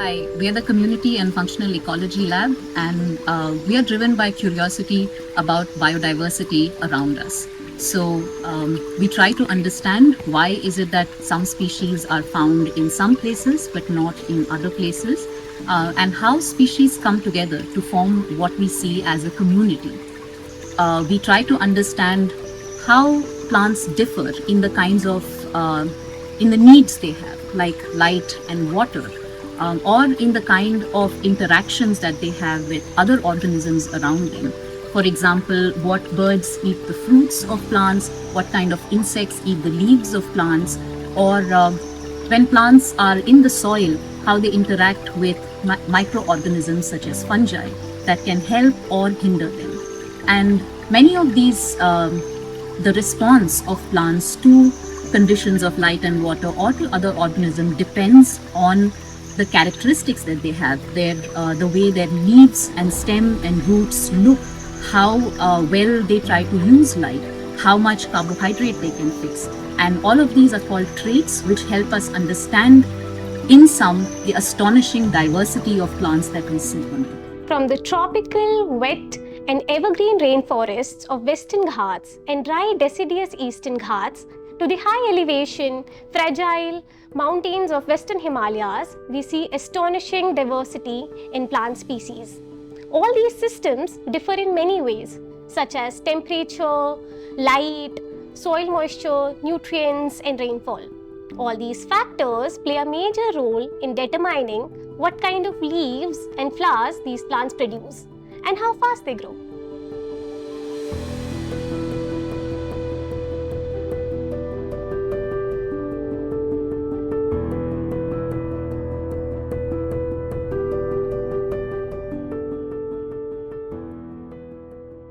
Hi, we are the Community and Functional Ecology Lab, and we are driven by curiosity about biodiversity around us. So we try to understand why is it that some species are found in some places but not in other places, and how species come together to form what we see as a community. We try to understand how plants differ in the kinds of in the needs they have, like light and water, or in the kind of interactions that they have with other organisms around them. For example, what birds eat the fruits of plants, what kind of insects eat the leaves of plants, or when plants are in the soil, how they interact with microorganisms such as fungi that can help or hinder them. And many of these, the response of plants to conditions of light and water or to other organisms depends on the characteristics that they have, the way their leaves and stem and roots look, how well they try to use light, how much carbohydrate they can fix. And all of these are called traits which help us understand, in sum, the astonishing diversity of plants that we see on Earth. From the tropical, wet and evergreen rainforests of Western Ghats and dry deciduous Eastern Ghats to the high elevation, fragile mountains of Western Himalayas, we see astonishing diversity in plant species. All these systems differ in many ways, such as temperature, light, soil moisture, nutrients, and rainfall. All these factors play a major role in determining what kind of leaves and flowers these plants produce and how fast they grow.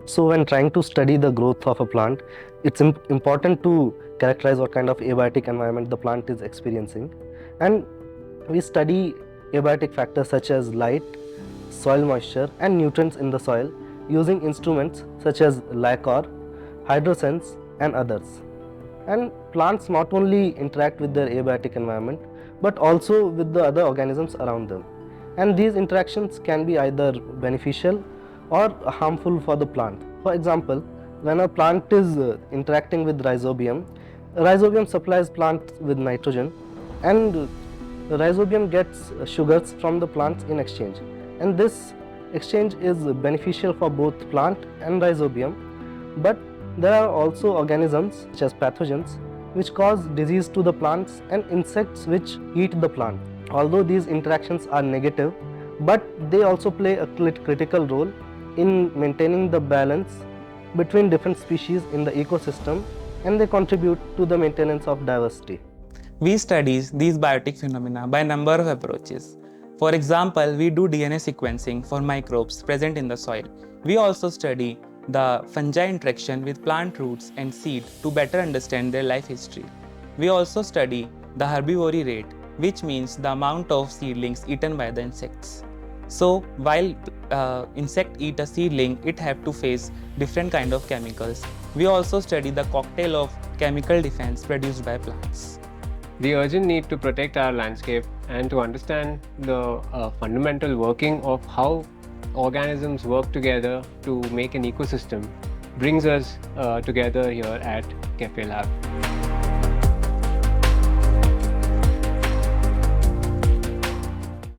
So when trying to study the growth of a plant, it's important to characterize what kind of abiotic environment the plant is experiencing. And we study abiotic factors such as light, soil moisture and nutrients in the soil using instruments such as LICOR, HydroSense and others. And plants not only interact with their abiotic environment but also with the other organisms around them. And these interactions can be either beneficial or harmful for the plant. For example, when a plant is interacting with rhizobium, rhizobium supplies plants with nitrogen and rhizobium gets sugars from the plants in exchange. And this exchange is beneficial for both plant and rhizobium. But there are also organisms such as pathogens which cause disease to the plants and insects which eat the plant. Although these interactions are negative, but they also play a critical role in maintaining the balance between different species in the ecosystem, and they contribute to the maintenance of diversity. We study these biotic phenomena by a number of approaches. For example, we do DNA sequencing for microbes present in the soil. We also study the fungi interaction with plant roots and seed to better understand their life history. We also study the herbivory rate, which means the amount of seedlings eaten by the insects. So while insect eat a seedling, it have to face different kind of chemicals. We also study the cocktail of chemical defense produced by plants. The urgent need to protect our landscape and to understand the fundamental working of how organisms work together to make an ecosystem brings us together here at Cafe Lab.